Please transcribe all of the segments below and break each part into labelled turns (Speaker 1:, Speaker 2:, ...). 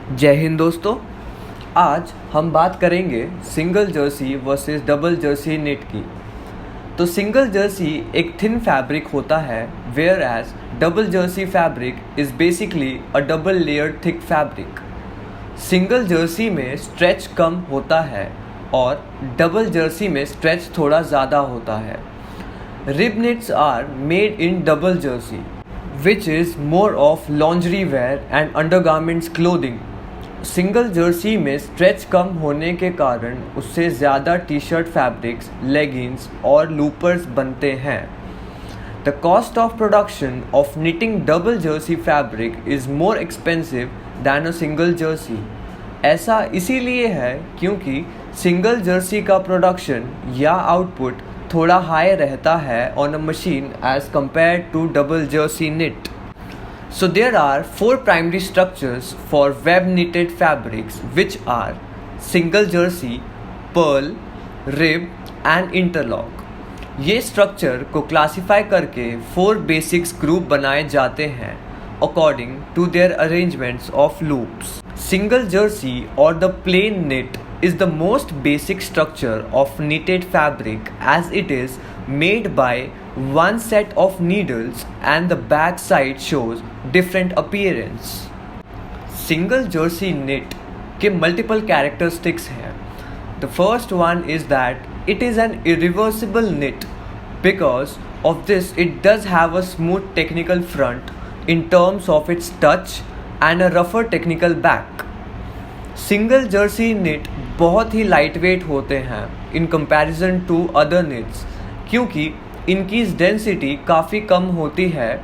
Speaker 1: जय हिंद दोस्तों। आज हम बात करेंगे single jersey versus double jersey knit की। तो सिंगल जर्सी एक थिन फैब्रिक होता है, whereas double jersey fabric is basically a double layer thick fabric. Single jersey में स्ट्रेच कम होता है और डबल जर्सी में स्ट्रेच थोड़ा ज़्यादा होता है। Rib knits are made in double jersey, which is more of lingerie wear and undergarments clothing. Single jersey में स्ट्रेच कम होने के कारण उससे ज़्यादा टी शर्ट फैब्रिक्स, लेगिंग्स और लूपर्स बनते हैं। The cost of production of knitting double jersey fabric is more expensive than a single jersey. ऐसा इसीलिए है क्योंकि सिंगल जर्सी का प्रोडक्शन या आउटपुट थोड़ा हाई रहता है on a machine as compared to double jersey knit. So there are four primary structures for web knitted fabrics, which are single jersey, pearl, rib and interlock. ये structure को classify करके 4 basics group बनाए जाते हैं according to their arrangements of loops. Single jersey or the plain knit is the most basic structure of knitted fabric as it is made by one set of needles and the back side shows different appearance. Single jersey knit के multiple characteristics हैं. The first one is that it is an irreversible knit. Because of this, it does have a smooth technical front in terms of its touch and a rougher technical back. Single jersey knit बहुत ही light weight होते हैं in comparison to other knits क्योंकि इनकी density काफ़ी कम होती है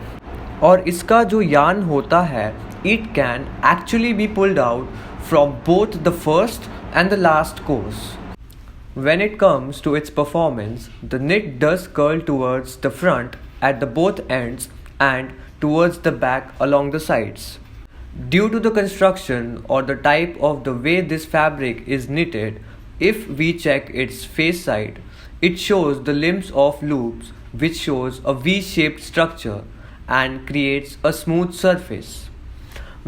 Speaker 1: और इसका जो यार्न होता है it can actually be pulled out from both the first and the last course. When it comes to its performance, the knit does curl towards the front at the both ends and towards the back along the sides. Due to the construction or the type of the way this fabric is knitted, if we check its face side, it shows the limbs of loops which shows a V-shaped structure and creates a smooth surface.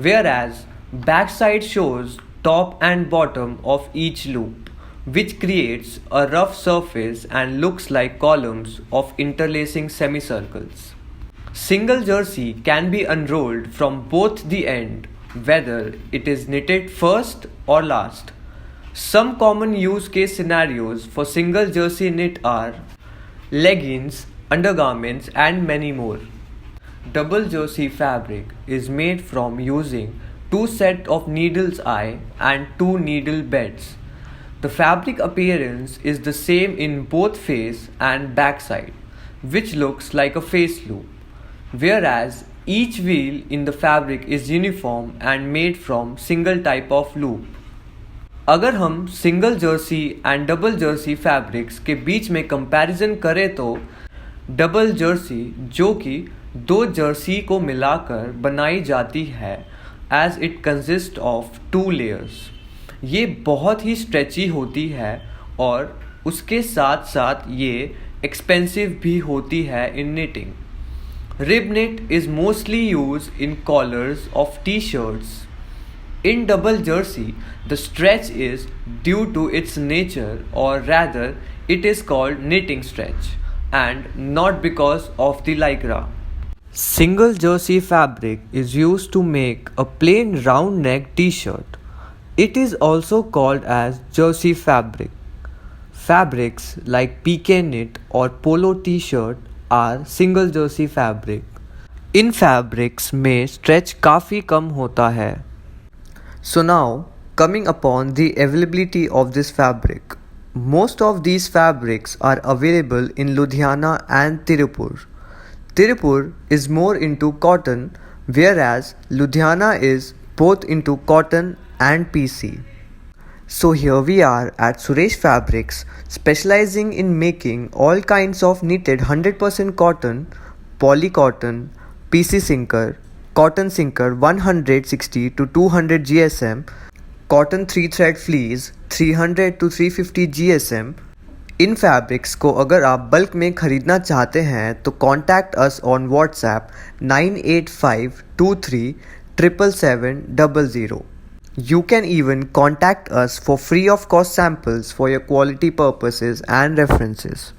Speaker 1: Whereas backside shows top and bottom of each loop, which creates a rough surface and looks like columns of interlacing semicircles. Single jersey can be unrolled from both the end, whether it is knitted first or last. Some common use case scenarios for single jersey knit are leggings, undergarments and many more. Double jersey fabric is made from using 2 sets of needles eye and 2 needle beds. The fabric appearance is the same in both face and backside, which looks like a face loop, whereas each wheel in the fabric is uniform and made from single type of loop. अगर हम single Jersey and double Jersey fabrics के बीच में comparison करें तो double Jersey जो कि 2 Jersey को मिलाकर बनाई जाती है as it consist of 2 layers, ये बहुत ही स्ट्रेची होती है और उसके साथ साथ ये एक्सपेंसिव भी होती है in knitting. Rib knit is mostly used in collars of t-shirts. In double jersey, the stretch is due to its nature, or rather it is called knitting stretch and not because of the lycra. Single jersey fabric is used to make a plain round neck t-shirt. It is also called as jersey fabric. Fabrics like PK knit or polo t-shirt are single jersey fabric. In fabrics में stretch काफ़ी कम होता है. So now coming upon the availability of this fabric. Most of these fabrics are available in Ludhiana and Tirupur. Tirupur is more into cotton, whereas Ludhiana is both into cotton and PC. So here we are at Suresh Fabrics, specializing in making all kinds of knitted 100% cotton, poly cotton, PC sinker, cotton sinker 160 to 200 GSM, cotton 3 thread fleece 300 to 350 GSM. In fabrics को अगर आप bulk में ख़रीदना चाहते हैं तो contact us on WhatsApp 9852377700. You can even contact us for free of cost samples for your quality purposes and references.